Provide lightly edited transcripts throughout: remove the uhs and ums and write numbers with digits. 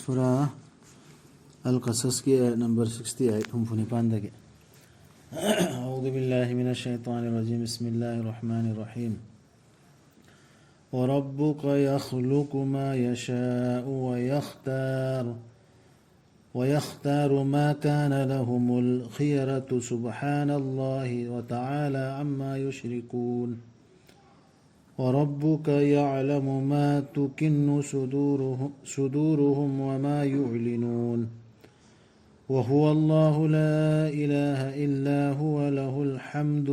سورة القصص كي نمبر 68 هم فني باندك. أعوذ بالله من الشيطان الرجيم. بسم الله الرحمن الرحيم. وربك يخلق ما يشاء ويختار ما كان لهم الخيرة سبحان الله وتعالى عما يشركون. وربك يعلم ما تكن صدورهم وما يعلنون. وهو الله لا إله إلا هو له الحمد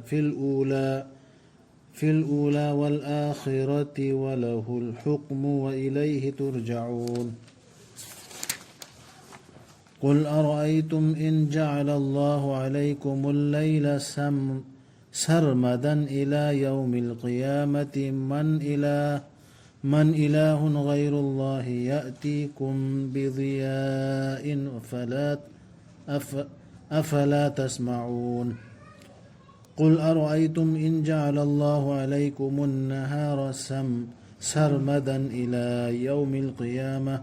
في الأولى والآخرة وله الحكم وإليه ترجعون. قل أرأيتم إن جعل الله عليكم الليل سرمدا إلى يوم القيامة من إله غير الله يأتيكم بضياء أفلا تسمعون. قل أرأيتم إن جعل الله عليكم النهار سرمدا إلى يوم القيامة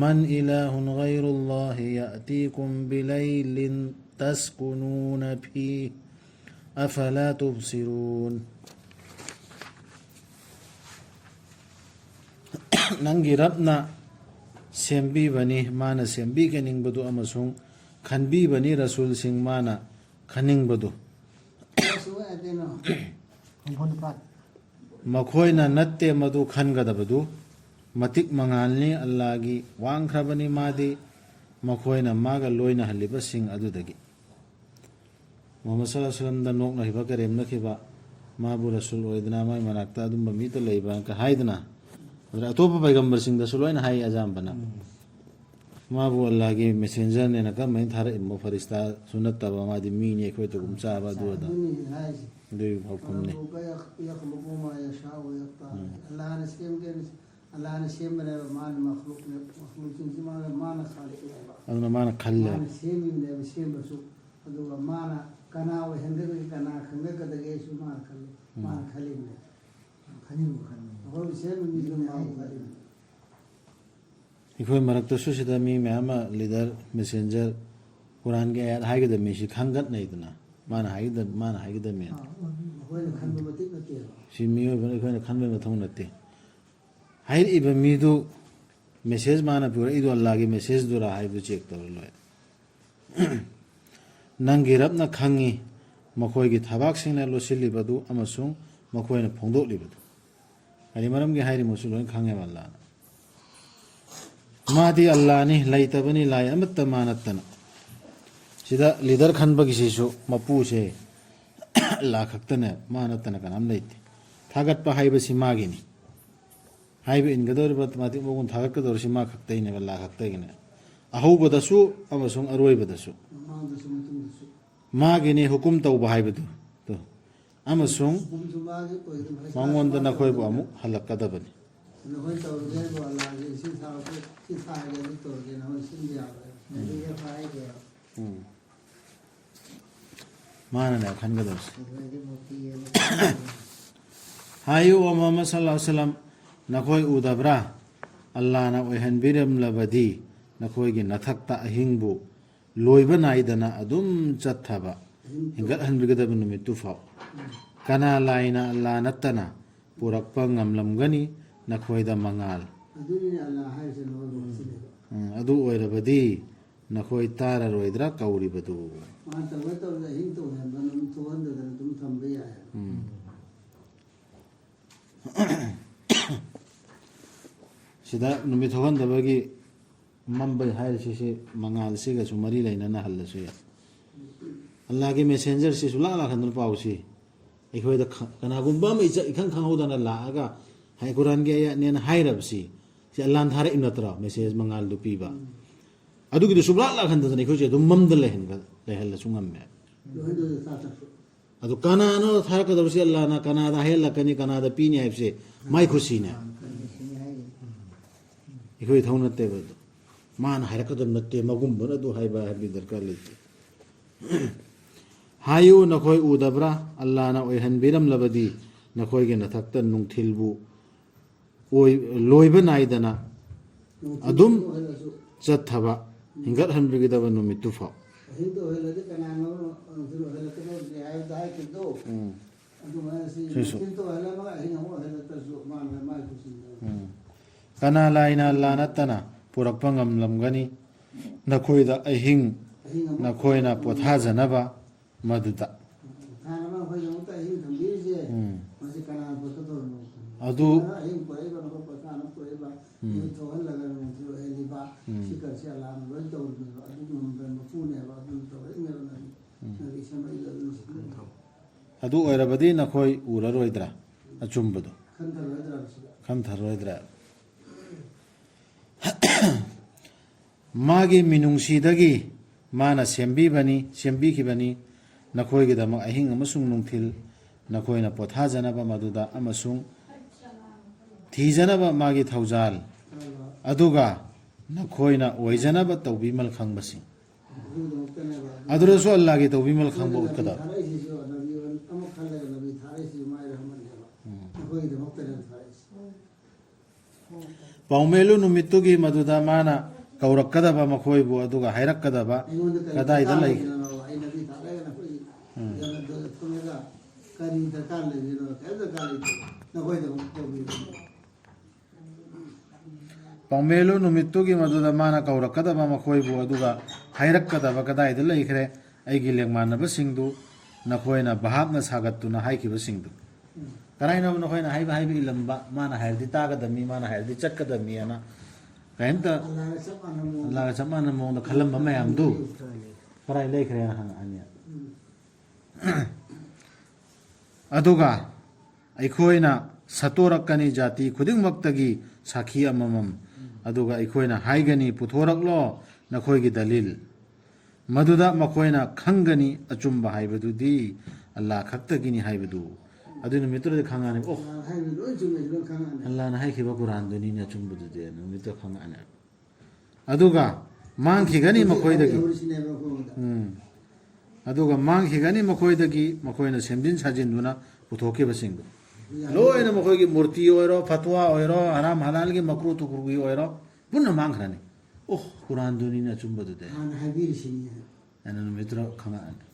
من إله غير الله يأتيكم بليل تسكنون فيه أفلا تبصرون. Nangi rabna sembi bani mana sembi kening badu amasung khanbi bani rasul sing mana khaning badu makhoina natte madu khangada badu matik mangalni allagi wangkhrabani madi makhoina maga loina haliba sing adudagi Muhammad sallallahu alaihi wasallam da nokna hiba karem nakhiba mabu rasul oidna mai manakta adum bami to leiba ka haidna atop paigambar sing da suloina hai azam bana mabu allah gi messenger ne na kam mai thara immo farista sunat ta ba madi mi ne khoi to gumcha ba du da de hukum ne yakhluqu ma yasha wa yaqta allah ne sim ke allah ne sim ne man makhluq ne makhluqin ji man khaliq adna man khalla sim ne sim basu adu man kana wa hende kana khame ka dage su man khali man khali ne इकोई मरक तो सुशिदा मी मैमा leader messenger Quran के याद high के दमी she खंगत नहीं इतना मान high के दमी she मियो बने कोई न खंबे में थों नते हाई इब मी दो मैसेज माना पूरा इदो अल्लाह की मैसेज दो रहा है वो चेक तो लो है नंगिरब न खंगी मकोई की थबाक सिंह ने लो सिली बदू अमसुंग मकोई ने फोंदो ली बदू अरे मरम के हायरी मुसलमान खांगे वाला मादी अल्लाह ने लाइता बनी लाया मत मानतन सीधा लीडर खन बगिसेसु मपू से अल्लाह खक्तने मानतन का नाम लेते थागत पा हाइबसी मागिनी हाइब इन गदर बत माती मोगुन थागत कदर सी मा खक्ते ने अल्लाह खक्ते ने अहु बदसु अमसुंग अरोय बदसु मागिनी हुकुम तौ बहाइबदु तो अमसुंग मांगोंद नखोयबु अमु हलक्कदबनी माना ने खनगदस हायो मोहम्मद सल्लल्लाहु अलैहि वसल्लम नखोय उदबरा अल्लाह ना ओहनबिरम लबदी नखोय गी नथक्ता अहिंगबु लोइबा नाइदना अदुम चथबा हिंगत हनबिगदब नुमित तुफा kana laina Allah nattana purakpa ngamlamgani nakhoida mangal adu oirabadi nakhoi tara roidra kauri badu sida numit hogan dabagi mambai hair sisi mangal siga sumari laina na hallasu ya Allah ki messenger si sula la khandul pausi इकोई द कनागुंबा में इखं खंगौदना लागा हाय कुरान के या नेन हायरबसी से अल्लाह थारे इनतरा मैसेज मंगाल दु पीबा अदुगी दु सुबला ला खंद ने इकोई दुम मम द लेहन ग लेहल सुंगम में अदु कनानो थार क दरसी अल्लाह ना कना दा हेल कनी कना दा पीनी हाय से माय खुशी ने इकोई थौनते बद मान हायरक द नते मगुम बन दु हायबा हबी दरकार लेते हायो नखोय उदबरा अल्लाह ना ओहन बिरम लबदी नखोय के नथक्तन नुंगथिलबु ओय लोइबा नाइदना ꯑꯗꯨꯝ ꯆꯠꯊꯕ ꯍꯤꯡꯒꯠꯍꯟꯕꯤꯒꯗꯕ ꯅꯨꯃꯤꯠꯇꯨ ꯐꯥꯎ ꯑꯍꯤꯡꯗ ꯑꯣꯏꯍꯜꯂꯗꯤ ꯀꯅꯥꯅꯣ ꯅꯨꯡꯊꯤꯜ ꯑꯣꯏꯍꯜꯂꯛꯀꯗꯧꯗꯤ ꯍꯥꯏꯕꯗ ꯍꯥꯏꯈꯤꯕꯗꯣ ꯑꯗꯨꯃꯥꯏꯅ ꯁꯤ ꯅꯨꯡꯊꯤꯜꯗ ꯑꯣꯏꯍꯜꯂꯝꯃꯒ ꯑꯍꯤꯡ ꯑꯃꯨꯛ ꯑꯣꯏꯍꯜꯂꯛꯇ꯭ꯔꯁꯨ ꯃꯥꯅ ꯃꯥꯏ ꯀꯨꯁꯤꯅꯦꯕ ꯀꯅꯥ ꯂꯥꯏꯅ ꯑꯜꯂꯥ ꯅꯠꯇꯅ ꯄꯨꯔꯛꯄ ꯉꯝꯂꯝꯒꯅꯤ ꯅꯈꯣꯏꯗ ꯑꯍꯤꯡ ꯅꯈꯣꯏꯅ ꯄꯣꯊꯥꯖꯅꯕ ꯃꯗꯨꯗ ꯊꯥꯡ ꯑꯃ ꯑꯩꯈꯣꯏꯒꯤꯗꯃꯛꯇ ꯑꯍꯤꯡ ꯊꯝꯕꯤꯔꯤꯁꯦ ꯃꯁꯤ ꯀꯅꯥꯅ ꯄꯣꯊꯥꯗꯧꯔꯤꯅꯣ ꯑꯗꯨ ꯑꯍꯤꯡ ꯄꯨꯔꯛꯏꯕ ꯅꯈꯣꯏ ꯄꯣꯊꯥꯅ ꯄꯨꯔꯛꯏꯕ ꯅꯨꯃꯤꯠ ꯊꯣꯛꯍꯜꯂꯒ ꯅꯨꯡꯊꯤꯜ ꯑꯣꯏꯍꯜꯂꯤꯕ ꯁꯤ ꯀꯔꯤꯁꯤ ꯑꯜꯂꯥꯅ ꯂꯣꯏ ꯇꯧꯔꯤꯅꯦꯕ ꯑꯗꯨ ꯉꯝꯕ ꯃꯄꯨꯅꯦꯕ ꯑꯗꯨꯅ ꯇꯧꯔꯛꯏꯅꯦꯕ ꯅꯕꯤ ꯁꯦꯝꯃꯛꯏꯕ ꯑꯗꯨꯅ ꯑꯗꯨ ꯑꯣꯏꯔꯕꯗꯤ ꯅꯈꯣꯏ ꯎꯔꯔꯣꯏꯗ꯭ꯔꯥ ꯑꯆꯨꯝꯕꯗꯣ ꯈꯟꯊꯔꯣꯏꯗ꯭ꯔꯥ ꯈꯟꯊꯔꯣꯏꯗ꯭ꯔꯥ ꯃꯥꯒꯤ ꯃꯤꯅꯨꯡꯁꯤꯗꯒꯤ ꯃꯥꯅ ꯁꯦꯝꯕꯤꯈꯤꯕꯅꯤ ꯅꯈꯣꯏꯒꯤꯗꯃꯛ ꯑꯍꯤꯡ ꯑꯃꯁꯨꯡ ꯅꯨꯡꯊꯤꯜ ꯅꯈꯣꯏꯅ ꯄꯣꯊꯥꯖꯅꯕ ꯃꯗꯨꯗ ꯑꯃꯁꯨꯡ ꯊꯤꯖꯅꯕ ꯃꯥꯒꯤ ꯊꯧꯖꯥꯜ ꯑꯗꯨꯒ ꯅꯈꯣꯏꯅ ꯑꯣꯏꯖꯅꯕ ꯇꯧꯕꯤꯃꯜ ꯈꯪꯕꯁꯤꯡ ꯑꯗꯨꯗꯁꯨ ꯑꯜꯂꯥꯍꯒꯤ ꯇꯧꯕꯤꯃꯜ ꯈꯪꯕ ꯎꯠꯀꯗꯕ ꯄꯥꯎꯃꯦꯂꯨ ꯅꯨꯃꯤꯠꯇꯨꯒꯤ ꯃꯗꯨꯗ ꯃꯥꯅ ꯀꯧꯔꯛꯀꯗꯕ ꯃꯈꯣꯏꯕꯨ ꯑꯗꯨꯒ ꯍꯥꯏꯔꯛꯀꯗꯕ ꯀꯗꯥꯏꯗ ꯂꯩꯒꯦ ꯀꯔꯤ ꯗꯔꯀꯥꯔ ꯂꯩꯔꯤꯅꯣ ꯀꯔꯤ ꯗꯔꯀꯥꯔ ꯂꯩꯇꯦ ꯅꯈꯣꯏꯗꯃꯛ ꯇꯧꯕꯤꯕ ꯄꯥꯎꯃꯦꯂꯨ ꯅꯨꯃꯤꯠꯇꯨꯒꯤ ꯃꯗꯨꯗ ꯃꯥꯅ ꯀꯧꯔꯛꯀꯗꯕ ꯃꯈꯣꯏꯕꯨ ꯑꯗꯨꯒ ꯍꯥꯏꯔꯛꯀꯗꯕ ꯀꯗꯥꯏꯗ ꯂꯩꯈ꯭ꯔꯦ ꯑꯩꯒꯤ ꯂꯦꯡꯃꯥꯟꯅꯕꯁꯤꯡꯗꯨ ꯅꯈꯣꯏꯅ ꯚꯥꯞꯅ ꯁꯥꯒꯠꯇꯨꯅ ꯍꯥꯏꯈꯤꯕꯁꯤꯡꯗꯨ ꯀꯔꯥꯏꯅꯣ ꯅꯈꯣꯏꯅ ꯍꯥꯏꯕ ꯏꯜꯂꯝꯕ ꯃꯥꯅ ꯍꯥꯏꯔꯗꯤ ꯇꯥꯒꯗꯕꯅꯤ ꯃꯥꯅ ꯍꯥꯏꯔꯗꯤ ꯆꯠꯀꯗꯕꯅꯤ ꯑꯅ ꯀꯔꯤꯝꯇ ꯑꯜꯂꯥꯍꯒ ꯆꯞ ꯃꯥꯟꯅꯕ ꯃꯑꯣꯡꯗ ꯈꯜꯂꯝꯕ ꯃꯌꯥꯝꯗꯨ ꯀꯔꯥꯏ ꯂꯩꯈ꯭ꯔꯦ ꯍꯪꯉꯛꯑꯅꯤ ꯑꯗꯨꯒ ꯑꯩꯈꯣꯏꯅ ꯁꯠꯇꯣꯔꯛꯀꯅꯤ ꯖꯥꯇꯤ ꯈꯨꯗꯤꯡꯃꯛꯇꯒꯤ ꯁꯥꯈꯤ ꯑꯃꯃꯝ ꯑꯗꯨꯒ ꯑꯩꯈꯣꯏꯅ ꯍꯥꯏꯒꯅꯤ ꯄꯨꯊꯣꯔꯛꯂꯣ ꯅꯈꯣꯏꯒꯤ ꯗꯂꯤꯜ ꯃꯗꯨꯗ ꯃꯈꯣꯏꯅ ꯈꯪꯒꯅꯤ ꯑꯆꯨꯝꯕ ꯍꯥꯏꯕꯗꯨꯗꯤ ꯑꯜꯂꯥꯍ ꯈꯛꯇꯒꯤꯅꯤ ꯍꯥꯏꯕꯗꯨ ꯑꯗꯨ ꯅꯨꯃꯤꯠꯇꯨꯗꯗꯤ ꯈꯪꯉꯛꯑꯅꯤ ꯑꯣ ꯑꯜꯂꯥꯍꯅ ꯍꯥꯏꯈꯤꯕ ꯀꯨꯔꯥꯟꯗꯨꯅꯤꯅꯦ ꯑꯆꯨꯝꯕꯗꯨꯗꯤ ꯅꯨꯃꯤꯠꯇꯨ ꯈꯪꯉꯛꯑꯅꯤ ꯑꯗꯨꯒ ꯃꯥꯡꯈꯤꯒꯅꯤ ꯃꯈꯣꯏꯗꯒꯤ ꯑꯗꯨꯒ ꯃꯥꯡꯈꯤꯒꯅꯤ ꯃꯈꯣꯏꯗꯒꯤ ꯃꯈꯣꯏꯅ ꯁꯦꯝꯖꯤꯟ ꯁꯥꯖꯤꯟꯗꯨꯅ ꯄꯨꯊꯣꯛꯈꯤꯕꯁꯤꯡꯗꯨ ꯂꯣꯏꯅ ꯃꯈꯣꯏꯒꯤ ꯃꯨꯔꯇꯤ ꯑꯣꯏꯔꯣ ꯐꯠꯋꯥ ꯑꯣꯏꯔꯣ ꯍꯔꯥꯝ ꯍꯂꯥꯜꯒꯤ ꯃꯀ꯭ꯔꯨ ꯇꯨꯀ꯭ꯔꯨꯒꯤ ꯑꯣꯏꯔꯣ ꯄꯨꯟꯅ ꯃꯥꯡꯈ꯭ꯔꯅꯤ ꯑꯣ ꯀꯨꯔꯥꯟꯗꯨꯅꯤꯅ ꯑꯆꯨꯝꯕꯗꯨꯗꯤ ꯍꯥꯟꯅ ꯍꯥꯏꯕꯤꯔꯤꯁꯤꯅꯤ ꯑꯩꯅ ꯅꯨꯃꯤꯠꯇꯨꯗ ꯈꯪꯉꯛꯑꯅꯤ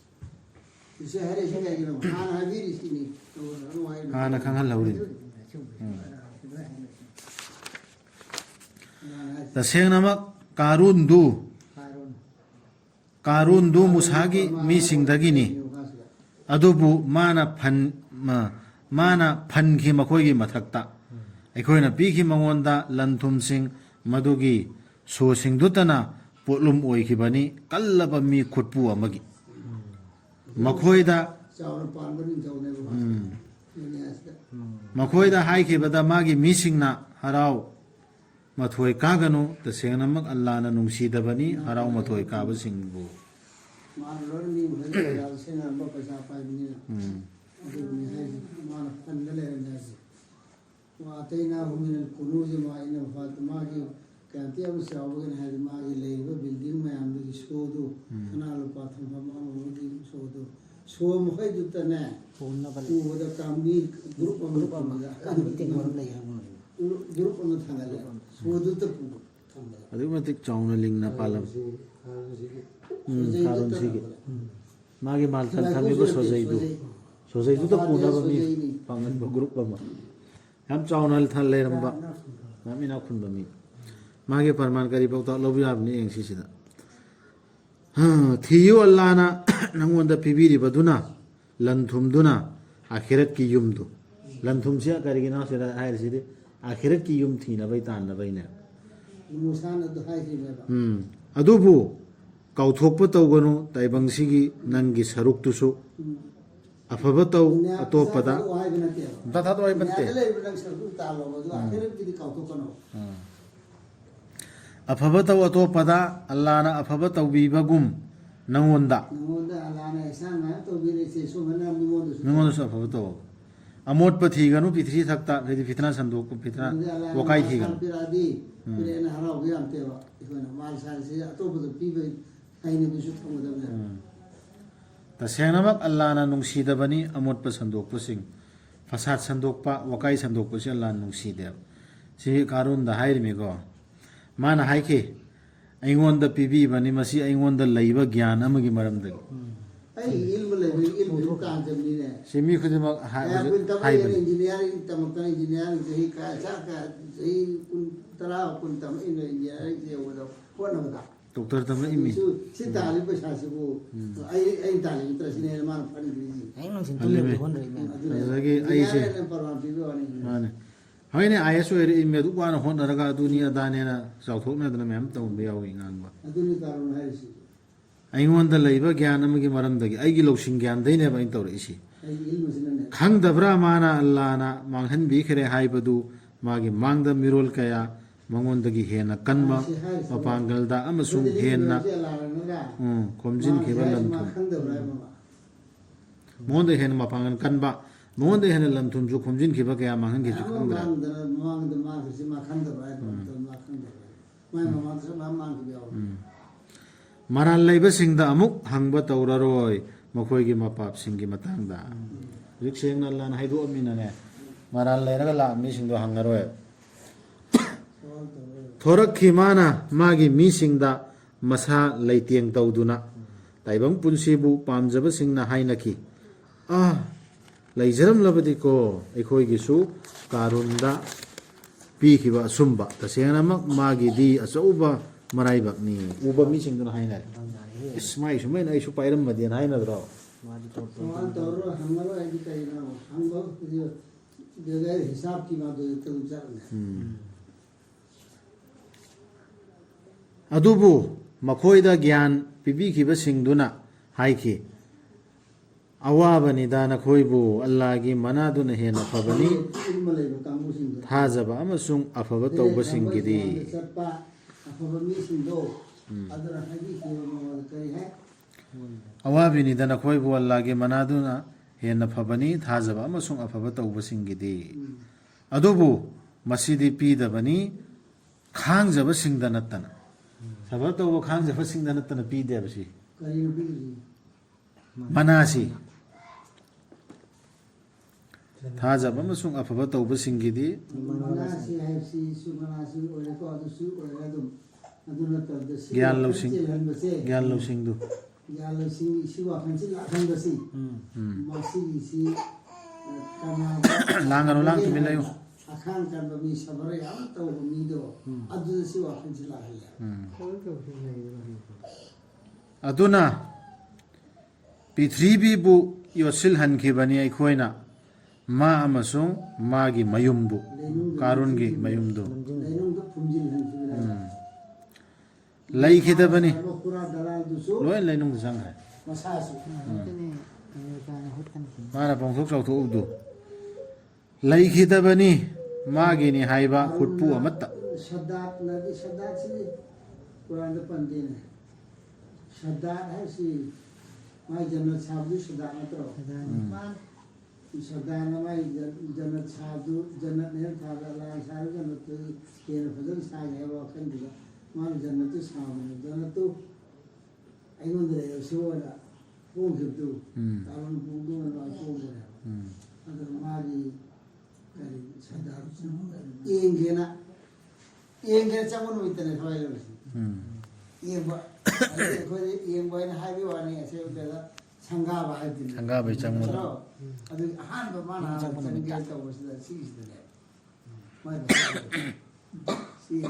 ꯍꯥꯟꯅ ꯈꯪꯍꯜꯍꯧꯔꯤꯅꯤ ꯇꯁꯦꯡꯅꯃꯛ ꯀꯥꯔꯨꯟꯗꯨ ꯃꯨꯁꯥꯒꯤ ꯃꯤꯁꯤꯡꯗꯒꯤꯅꯤ ꯑꯗꯨꯕꯨ ꯃꯥꯅ ꯐꯟꯈꯤ ꯃꯈꯣꯏꯒꯤ ꯃꯊꯛꯇ ꯑꯩꯈꯣꯏꯅ ꯄꯤꯈꯤ ꯃꯉꯣꯟꯗ ꯂꯟ ꯊꯨꯝꯁꯤꯡ ꯃꯗꯨꯒꯤ ꯁꯣꯁꯤꯡꯗꯨꯇꯅ ꯄꯣꯠꯂꯨꯝ ꯑꯣꯏꯈꯤꯕꯅꯤ ꯀꯜꯂꯕ ꯃꯤ ꯈꯨꯠꯄꯨ ꯑꯃꯒꯤ ꯃꯈꯣꯏꯗ ꯍꯥꯏꯈꯤꯕꯗ ꯃꯥꯒꯤ ꯃꯤꯁꯤꯡꯅ ꯍꯔꯥꯎ ꯃꯊꯣꯏ ꯀꯥꯒꯅꯨ ꯇꯁꯦꯡꯅꯃꯛ ꯑꯜꯂꯥꯍꯅ ꯅꯨꯡꯁꯤꯗꯕꯅꯤ ꯍꯔꯥꯎ ꯃꯊꯣꯏ ꯀꯥꯕꯁꯤꯡꯕꯨ ꯀꯌꯥꯝꯇꯤ ꯑꯃ ꯆꯥꯎꯕꯒꯤꯅꯤ ꯍꯥꯏꯔꯗꯤ ꯃꯥꯒꯤ ꯂꯩꯔꯤꯕ ꯕꯤꯜꯗꯤꯡ ꯃꯌꯥꯝꯗꯨꯒꯤ ꯁꯣꯗꯨ ꯁꯅꯥ ꯂꯨꯄꯥ ꯊꯝꯐꯝ ꯑꯃꯒꯤ ꯁꯣꯗꯨ ꯁꯣ ꯃꯈꯩꯗꯨꯇꯅꯦ ꯎꯕꯗ ꯀꯥꯡꯕꯤ ꯒ꯭ꯔꯨꯞ ꯑꯃꯗ ꯒ꯭ꯔꯨꯞ ꯑꯃ ꯊꯥꯡꯒꯠꯂꯦ ꯁꯣꯗꯨꯇ ꯄꯨꯕ ꯑꯗꯨꯛꯀꯤ ꯃꯇꯤꯛ ꯆꯥꯎꯅ ꯂꯤꯡꯅ ꯄꯥꯜꯂꯝ ꯈꯥꯔꯣꯟꯁꯤꯒꯤ ꯃꯥꯒꯤ ꯃꯥꯜꯊꯜ ꯊꯝꯃꯤꯕ ꯁꯣꯖꯩꯗꯨꯗ ꯄꯨꯅꯕ ꯃꯤ ꯄꯥꯡꯍꯟꯕ ꯒ꯭ꯔꯨꯞ ꯑꯃ ꯌꯥꯝ ꯆꯥꯎꯅ ꯂꯩꯔꯝꯕ ꯌꯥꯝ ꯏꯅꯥꯛ ꯈꯨꯟꯕ ꯃꯤ ꯃꯥꯒꯤ ꯄꯔꯃꯥꯟ ꯀꯔꯤ ꯄꯥꯎꯇꯥꯛ ꯂꯧꯕ ꯌꯥꯕꯅꯤ ꯌꯦꯡꯁꯤꯁꯤꯗ ꯊꯤꯌꯨ ꯑꯜꯂꯥꯍꯅ ꯅꯪꯉꯣꯟꯗ ꯄꯤꯕꯤꯔꯤꯕꯗꯨꯅ ꯂꯟ ꯊꯨꯝꯗꯨꯅ ꯑꯈꯤꯔꯠꯀꯤ ꯌꯨꯝꯗꯨ ꯂꯟ ꯊꯨꯝꯁꯤ ꯀꯔꯤꯒꯤꯅꯣ ꯁꯤꯗ ꯍꯥꯏꯔꯤꯁꯤꯗꯤ ꯑꯈꯤꯔꯠꯀꯤ ꯌꯨꯝ ꯊꯤꯅꯕꯩ ꯇꯥꯟꯅꯕꯩꯅꯦ ꯑꯗꯨꯕꯨ ꯀꯥꯎꯊꯣꯛꯄ ꯇꯧꯒꯅꯨ ꯇꯥꯏꯕꯪꯁꯤꯒꯤ ꯅꯪꯒꯤ ꯁꯔꯨꯛꯇꯨꯁꯨ ꯑꯐꯕ ꯇꯧ ꯑꯇꯣꯞꯄꯗ ꯑꯐꯕ ꯇꯧ ꯑꯇꯣꯞꯄꯗ ꯑꯜꯂꯥꯍꯅ ꯑꯐꯕ ꯇꯧꯕꯤꯕꯒꯨꯝ ꯅꯪꯉꯣꯟꯗ ꯅꯉꯣꯟꯗꯁꯨ ꯑꯐꯕ ꯇꯧ ꯑꯃꯣꯠꯄ ꯊꯤꯒꯅꯨ ꯄ꯭ꯔꯤꯊꯤꯕꯤ ꯊꯛꯇ ꯍꯥꯏꯗꯤ ꯐꯤꯇꯅꯥ ꯁꯟꯗꯣꯛꯄ ꯐꯤꯇꯅꯥ ꯋꯥꯀꯥꯏ ꯊꯤꯒꯅꯨ ꯇꯁꯦꯡꯅꯃꯛ ꯑꯜꯂꯥꯍꯅ ꯅꯨꯡꯁꯤꯗꯕꯅꯤ ꯑꯃꯣꯠꯄ ꯁꯟꯗꯣꯛꯄꯁꯤꯡ ꯐꯁꯥꯠ ꯁꯟꯗꯣꯛꯄ ꯋꯥꯀꯥꯏ ꯁꯟꯗꯣꯛꯄꯁꯤ ꯑꯜꯂꯥꯍꯅ ꯅꯨꯡꯁꯤꯗꯦꯕ ꯁꯤ ꯀꯥꯔꯨꯟꯗ ꯍꯥꯏꯔꯤꯃꯤꯀꯣ ꯃꯥꯅ ꯍꯥꯏꯈꯤ ꯑꯩꯉꯣꯟꯗ ꯄꯤꯕꯤꯕꯅꯤ ꯃꯁꯤ ꯑꯩꯉꯣꯟꯗ ꯂꯩꯕ ꯒ꯭ꯌꯥꯟ ꯑꯃꯒꯤ ꯃꯔꯝꯗꯒꯤ ꯑꯩ ilmu lebih ilmu kancam ni ne ꯁꯤ ꯃꯤ ꯈꯨꯗꯤꯡꯃꯛ ya pun tapi ꯍꯥꯏꯕꯅꯤ engineering tamakkan engineering jadi kaya jadi pun terang pun tam ini engineering dia udah kau nak tak doctor ꯇꯝꯂꯛꯏꯃꯤ si tali pesa sibu ai tali terus ini mana pani gini ꯑꯗꯨꯗꯒꯤ ꯑꯩꯁꯦ ꯃꯥꯅꯦ ꯍꯣꯏꯅꯦ ꯑꯥꯏ ꯑꯦꯁ ꯑꯣꯏꯔꯛꯏꯃꯤ ꯑꯗꯨꯛ ꯋꯥꯅ ꯍꯣꯠꯅꯔꯒ ꯑꯗꯨꯅꯤ ꯑꯗꯥꯅꯦꯅ ꯆꯥꯎꯊꯣꯛꯅꯗꯅ ꯃꯌꯥꯝ ꯇꯧꯕ ꯌꯥꯎꯏ ꯉꯥꯡꯕ aduni karun hai si ꯑꯩꯉꯣꯟꯗ ꯂꯩꯕ ꯒ꯭ꯌꯥꯟ ꯑꯃꯒꯤ ꯃꯔꯝꯗꯒꯤ ꯑꯩꯒꯤ ꯂꯧꯁꯤꯡ ꯒ꯭ꯌꯥꯟꯗꯩꯅꯦꯕ ꯑꯩꯅ ꯇꯧꯔꯛꯏꯁꯤ ai ilmu sini ne ꯈꯪꯗꯕ꯭ꯔꯥ ꯃꯥꯅ ꯑꯜꯂꯥꯅ ꯃꯥꯡꯍꯟꯕꯤꯈ꯭ꯔꯦ ꯍꯥꯏꯕꯗꯨ ꯃꯥꯒꯤ ꯃꯥꯡꯗ ꯃꯤꯔꯣꯜ ꯀꯌꯥ ꯃꯉꯣꯟꯗꯒꯤ ꯍꯦꯟꯅ ꯀꯟꯕ ꯃꯄꯥꯡꯒꯜꯗ ꯑꯃꯁꯨꯡ ꯍꯦꯟꯅ ꯈꯣꯝꯖꯤꯟꯈꯤꯕ ꯂꯟꯊꯨꯝ ꯃꯉꯣꯟꯗ ꯍꯦꯟꯅ ꯃꯄꯥꯡꯒꯜ ꯀꯟꯕ ꯃꯉꯣꯟꯗ ꯍꯦꯟꯅ ꯂꯟꯊꯨꯝꯁꯨ ꯈꯣꯝꯖꯤꯟꯈꯤꯕ ꯀꯌꯥ ꯃꯥꯡꯍꯟꯈꯤꯕꯁꯨ ꯈꯪꯗ꯭ꯔꯦ ꯃꯔꯥꯜ ꯂꯩꯕꯁꯤꯡꯗ ꯑꯃꯨꯛ ꯍꯪꯕ ꯇꯧꯔꯔꯣꯏ ꯃꯈꯣꯏꯒꯤ ꯃꯄꯥꯞꯁꯤꯡꯒꯤ ꯃꯇꯥꯡꯗ ꯍꯧꯖꯤꯛ ꯁꯦꯡꯅ ꯑꯜꯂꯥꯅ ꯍꯥꯏꯗꯣꯛꯑꯝꯃꯤꯅꯅꯦ ꯃꯔꯥꯜ ꯂꯩꯔꯒ ꯂꯥꯛꯑ ꯃꯤꯁꯤꯡꯗꯣ ꯍꯪꯉꯔꯣꯏ ꯊꯣꯔꯛꯈꯤ ꯃꯥꯅ ꯃꯥꯒꯤ ꯃꯤꯁꯤꯡꯗ ꯃꯁꯥ ꯂꯩꯇꯦꯡ ꯇꯧꯗꯨꯅ ꯇꯥꯏꯕꯪ ꯄꯨꯟꯁꯤꯕꯨ ꯄꯥꯝꯖꯕꯁꯤꯡꯅ ꯍꯥꯏꯅꯈꯤ ꯂꯩꯖꯔꯝꯂꯕꯗꯤꯀꯣ ꯑꯩꯈꯣꯏꯒꯤꯁꯨ ꯀꯥꯔꯨꯟꯗ ꯄꯤꯈꯤꯕ ꯑꯁꯨꯝꯕ ꯇꯁꯦꯡꯅꯃꯛ ꯃꯥꯒꯤꯗꯤ ꯑꯆꯧꯕ ꯃꯔꯥꯏꯕꯛꯅꯤ ꯎꯕ ꯃꯤꯁꯤꯡꯗꯨꯅ ꯍꯥꯏꯅꯔꯦ ꯏꯁ ꯃꯥꯏ ꯁꯨꯃꯥꯏꯅ ꯑꯩꯁꯨ ꯄꯥꯏꯔꯝꯃꯗꯤꯅ ꯍꯥꯏꯅꯗ꯭ꯔꯣ ꯑꯗꯨꯕꯨ ꯃꯈꯣꯏꯗ ꯒ꯭ꯌꯥꯟ ꯄꯤꯕꯤꯈꯤꯕꯁꯤꯡꯗꯨꯅ ꯍꯥꯏꯈꯤ ꯑꯋꯥꯕꯅꯤꯗ ꯅꯈꯣꯏꯕꯨ ꯑꯜꯂꯥꯒꯤ ꯃꯅꯥꯗꯨꯅ ꯍꯦꯟꯅ ꯐꯕꯅꯤ ꯊꯥꯖꯕ ꯑꯃꯁꯨꯡ ꯑꯐꯕ ꯇꯧꯕꯁꯤꯡꯒꯤꯗꯤ ꯑꯋꯥꯕꯅꯤꯗ ꯅꯈꯣꯏꯕꯨ ꯑꯜꯂꯥꯒꯤ ꯃꯅꯥꯗꯨꯅ ꯍꯦꯟꯅ ꯐꯕꯅꯤ ꯊꯥꯖꯕ ꯑꯃꯁꯨꯡ ꯑꯐꯕ ꯇꯧꯕꯁꯤꯡꯒꯤꯗꯤ ꯑꯗꯨꯕꯨ ꯃꯁꯤꯗꯤ ꯄꯤꯗꯕꯅꯤ ꯈꯥꯡꯖꯕꯁꯤꯡꯗ ꯅꯠꯇꯅ ꯁꯕꯔ ꯇꯧꯕ ꯈꯥꯡꯖꯕꯁꯤꯡꯗ ꯅꯠꯇꯅ ꯄꯤꯗꯦꯕ ꯁꯤ ꯃꯅꯥꯁꯤ ꯊꯥꯖꯕ ꯑꯃꯁꯨꯡ ꯑꯐꯕ ꯇꯧꯕꯁꯤꯡꯒꯤꯗꯤ ꯒ꯭ꯌꯥꯟ ꯂꯧꯁꯤꯡꯗꯨ ꯂꯥꯡꯒꯅꯨ ꯂꯥꯡ ꯇꯨꯃꯤꯟ ꯂꯩꯌꯨ ꯑꯈꯥꯡ ꯀꯟꯕ ꯃꯤ ꯁꯕꯔ ꯌꯥꯝ ꯇꯧꯕ ꯃꯤꯗꯣ ꯑꯗꯨꯗ ꯁꯤ ꯋꯥꯈꯜꯁꯤ ꯂꯥꯛꯍꯜꯂꯦ ꯑꯗꯨꯅ ꯄ꯭ꯔꯤꯊꯤꯕꯤꯕꯨ ꯌꯣꯠꯁꯤꯜꯍꯟꯈꯤꯕꯅꯤ ꯑꯩꯈꯣꯏꯅ ꯃꯥ ꯑꯃꯁꯨꯡ ꯃꯥꯒꯤ ꯃꯌꯨꯝꯕꯨ ꯀꯥꯔꯨꯟꯒꯤ ꯃꯌꯨꯝꯗꯨ ꯂꯩꯈꯤꯗꯕꯅꯤ ꯂꯣꯏ ꯂꯩꯅꯨꯡꯗ ꯆꯪꯈ꯭ꯔꯦ ꯃꯥꯅ ꯄꯣꯡꯊꯣꯛ ꯆꯥꯎꯊꯣꯛꯎꯕꯗꯨ ꯂꯩꯈꯤꯗꯕꯅꯤ ꯃꯥꯒꯤꯅꯤ ꯍꯥꯏꯕ ꯈꯨꯠꯄꯨ ꯑꯃꯠꯇ Sadhana mai janat sadhu janat ne thada la sadhu janat ke fazal sage wa kan diga man janat saamne janat ai gonde so wala pon gitu taran pudu na ko bora adar mari kari sadhana engena chamun mitane thawai lo yengba ko yengba na habi wani ase bela 상가바 하든 상가바 장문 아주 한도 많아 장가 또 무슨 시기들에 맞아 시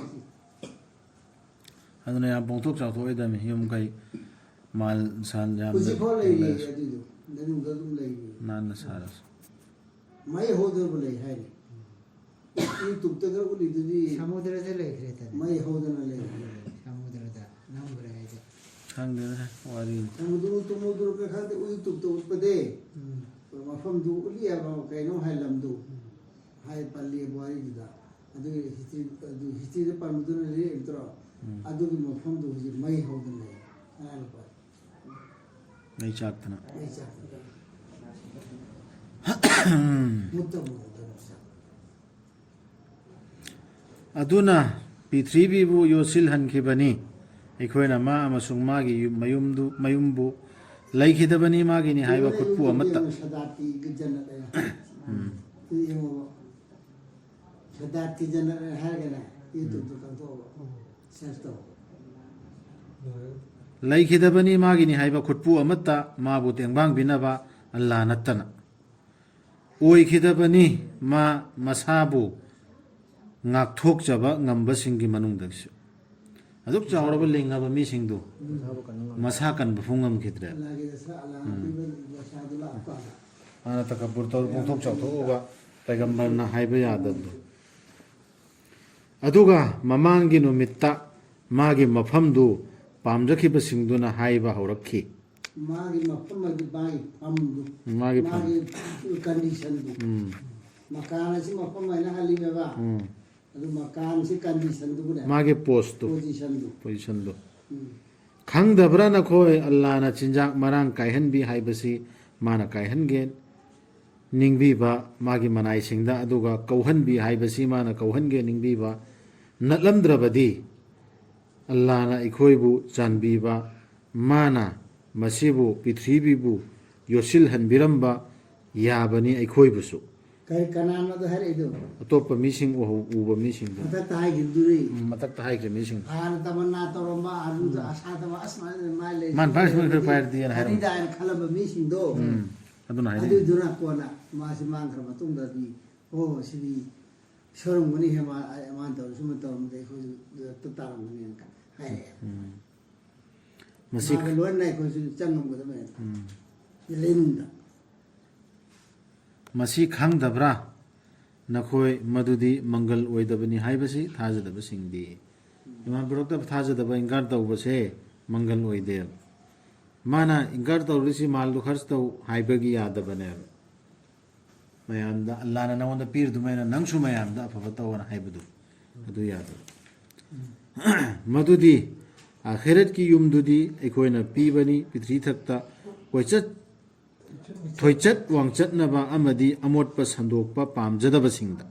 하늘에 한 봉톡 잡고 있다면 힘가이 말산 잠 우지 콜레이 아주도 내는 거좀 레이 난 살았어 마이 호도 볼레 하이 이 뚝뚝을 우리들이 समुद्र से ले रहे थे 마이 호도는 레이 समुद्र था नाम बड़ा है 상대는 와리 समुद्र के खाते उई 뚝뚝 उत्पदे मफम दु उलिया बा कइनो हाय लमदु हाय पल्ली बोरी दिदा अदु हिस्ट्री परमुदुन रे इंतरो अदु की मफम दु जी मई होदन ले आल पर नहीं चाकतना नहीं चाकतना मुत्तम अदुना पृथ्वीबु योसिलहनखिबनी ꯑꯩꯈꯣꯏꯅ ꯃꯥ ꯑꯃꯁꯨꯡ ꯃꯥꯒꯤ ꯃꯌꯨꯝꯕꯨ ꯂꯩꯈꯤꯗꯕꯅꯤ ꯃꯥꯒꯤꯅꯤ ꯍꯥꯏꯕ ꯈꯨꯠꯄꯨ ꯑꯃꯠꯇ ꯁꯦꯟꯁ ꯇꯧ ꯂꯩꯈꯤꯗꯕꯅꯤ ꯃꯥꯒꯤꯅꯤ ꯍꯥꯏꯕ ꯈꯨꯠꯄꯨ ꯑꯃꯠꯇ ꯃꯥꯕꯨ ꯇꯦꯡꯕꯥꯡꯕꯤꯅꯕ ꯑꯜꯂꯥ ꯅꯠꯇꯅ ꯑꯣꯏꯈꯤꯗꯕꯅꯤ ꯃꯥ ꯃꯁꯥꯕꯨ ꯉꯥꯛꯊꯣꯛꯆꯕ ꯉꯝꯕꯁꯤꯡꯒꯤ ꯃꯅꯨꯡꯗꯁꯨ ꯑꯗꯨꯛ ꯆꯥꯎꯔꯕ ꯂꯤꯡꯉꯕ ꯃꯤꯁꯤꯡꯗꯨ ꯃꯁꯥ ꯀꯟꯕ ꯐꯥꯎ ꯉꯝꯈꯤꯗ꯭ꯔꯦ ꯑꯜꯂꯥꯍꯒꯤ ꯗꯁꯥ ꯑꯜꯂꯥꯍꯅ ꯄꯤꯕ ꯗꯁꯥꯗꯨ ꯂꯥꯛꯄꯀꯥꯟꯗ ꯃꯥꯅ ꯇꯀꯕꯨꯔ ꯇꯧꯔ ꯄꯣꯡꯊꯣꯛ ꯆꯥꯎꯊꯣꯛꯎꯕ ꯄꯩꯒꯝꯕꯔꯅ ꯍꯥꯏꯕ ꯌꯥꯗꯕꯗꯨ ꯑꯗꯨꯒ ꯃꯃꯥꯡꯒꯤ ꯅꯨꯃꯤꯠꯇ ꯃꯥꯒꯤ ꯃꯐꯝꯗꯨ ꯄꯥꯝꯖꯈꯤꯕꯁꯤꯡꯗꯨꯅ ꯍꯥꯏꯕ ꯍꯧꯔꯛꯈꯤ ꯃꯥꯒꯤ ꯃꯐꯝ ꯑꯗꯨ ꯃꯥꯒꯤ ꯐꯝꯗꯨ ꯃꯥꯒꯤ ꯐꯝ ꯃꯥꯒꯤ ꯀꯟꯗꯤꯁꯟꯗꯨ ꯃꯀꯥꯟ ꯑꯁꯤ ꯃꯐꯝ ꯍꯥꯏꯅ ꯍꯜꯂꯤꯅꯦꯕ ꯑꯗꯨ ꯃꯀꯥꯟꯁꯤ ꯀꯟꯗꯤꯁꯟꯗꯨꯕꯨꯅꯦ ꯃꯥꯒꯤ ꯄꯣꯁꯇꯨ ꯄꯣꯖꯤꯁꯟꯗꯨ ꯄꯣꯖꯤꯁꯟꯗꯨ ꯈꯪꯗꯕ꯭ꯔꯥ ꯅꯈꯣꯏ ꯑꯜꯂꯥꯅ ꯆꯤꯟꯖꯥꯛ ꯃꯔꯥꯡ ꯀꯥꯏꯍꯟꯕꯤ ꯍꯥꯏꯕꯁꯤ ꯃꯥꯅ ꯀꯥꯏꯍꯟꯒꯦ ꯅꯤꯡꯕꯤꯕ ꯃꯥꯒꯤ ꯃꯅꯥꯏꯁꯤꯡꯗ ꯑꯗꯨꯒ ꯀꯧꯍꯟꯕꯤ ꯍꯥꯏꯕꯁꯤ ꯃꯥꯅ ꯀꯧꯍꯟꯒꯦ ꯅꯤꯡꯕꯤꯕ ꯅꯠꯂꯝꯗ꯭ꯔꯕꯗꯤ ꯑꯜꯂꯥꯅ ꯑꯩꯈꯣꯏꯕꯨ ꯆꯥꯟꯕꯤꯕ ꯃꯥꯅ ꯃꯁꯤꯕꯨ ꯄ꯭ꯔꯤꯊꯤꯕꯤꯕꯨ ꯌꯣꯠꯁꯤꯜꯍꯟꯕꯤꯔꯝꯕ ꯌꯥꯕꯅꯤ ꯑꯩꯈꯣꯏꯕꯨꯁꯨ ꯀꯩ ꯀꯅꯥꯅꯣꯗꯣ ꯍꯥꯏꯔꯛꯏꯗꯣ ꯑꯇꯣꯞꯄ ꯃꯤꯁꯤꯡ ꯎꯕ ꯃꯤꯁꯤꯡꯗ ꯃꯊꯛꯇ ꯍꯥꯏꯈꯤꯕꯗꯨꯗꯤ ꯃꯊꯛꯇ ꯍꯥꯏꯈ꯭ꯔꯦ ꯃꯤꯁꯤꯡ ꯍꯥꯟꯅ ꯇꯃꯟꯅꯥ ꯇꯧꯔꯝꯕ ꯑꯗꯨꯗ ꯑꯁꯥ ꯇꯧꯕ ꯑꯁꯨꯃꯥꯏꯅ ꯃꯥꯏ ꯂꯩ ꯃꯥꯅ ꯐꯥꯔꯁ ꯈꯔ ꯄꯥꯏꯔꯗꯤꯅ ꯍꯥꯏꯔꯝꯃꯤ ꯑꯅꯤꯗ ꯍꯥꯏꯅ ꯈꯜꯂꯝꯕ ꯃꯤꯁꯤꯡꯗꯣ ꯑꯗꯨꯅ ꯍꯥꯏꯔꯛꯏ ꯑꯗꯨꯏꯗꯨꯅ ꯀꯣꯟꯅ ꯃꯥꯁꯤ ꯃꯥꯡꯈ꯭ꯔ ꯃꯇꯨꯡꯗꯗꯤ ꯑꯣ ꯁꯤꯗꯤ ꯁꯣꯔꯝꯒꯅꯤ ꯍꯦ ꯃꯥꯅ ꯇꯧꯔꯤ ꯁꯨꯝ ꯇꯧꯔꯝꯕꯗ ꯑꯩꯈꯣꯏꯁꯨ ꯇꯥꯔꯝꯒꯅꯤꯅ ꯍꯥꯏꯔꯛꯑꯦ ꯃꯁꯤ ꯃꯥꯒ ꯂꯣꯏꯅ ꯑꯩꯈꯣꯏꯁꯨ ꯆꯪꯉꯝꯒꯗꯕꯅꯦ ꯂꯩꯅꯨꯡꯗ ꯃꯁꯤ ꯈꯪꯗꯕ꯭ꯔꯥ ꯅꯈꯣꯏ ꯃꯗꯨꯗꯤ ꯃꯪꯒꯜ ꯑꯣꯏꯗꯕꯅꯤ ꯍꯥꯏꯕꯁꯤ ꯊꯥꯖꯗꯕꯁꯤꯡꯗꯤ ꯏꯃꯥꯟ ꯄꯨꯔꯛꯇ ꯊꯥꯖꯗꯕ ꯏꯟꯀꯥꯔ ꯇꯧꯕꯁꯦ ꯃꯪꯒꯜ ꯑꯣꯏꯗꯦꯕ ꯃꯥꯅ ꯏꯟꯀꯥꯔ ꯇꯧꯔꯤꯁꯤ ꯃꯥꯜꯗꯨ ꯈꯔꯁ ꯇꯧ ꯍꯥꯏꯕꯒꯤ ꯌꯥꯗꯕꯅꯦꯕ ꯃꯌꯥꯝꯗ ꯑꯜꯂꯥꯅ ꯅꯉꯣꯟꯗ ꯄꯤꯔꯗꯨꯃꯥꯏꯅ ꯅꯪꯁꯨ ꯃꯌꯥꯝꯗ ꯑꯐꯕ ꯇꯧꯑꯅ ꯍꯥꯏꯕꯗꯨ ꯑꯗꯨ ꯌꯥꯗꯕ ꯃꯗꯨꯗꯤ ꯑꯥꯈꯤꯔꯠꯀꯤ ꯌꯨꯝꯗꯨꯗꯤ ꯑꯩꯈꯣꯏꯅ ꯄꯤꯕꯅꯤ ꯄ꯭ꯔꯤꯊꯤꯊꯛꯇ ꯊꯣꯏꯆꯠ ꯋꯥꯡꯆꯠꯅꯕ ꯑꯃꯗꯤ ꯑꯃꯣꯠꯄ ꯁꯟꯗꯣꯛꯄ ꯄꯥꯝꯖꯗꯕꯁꯤꯡꯗ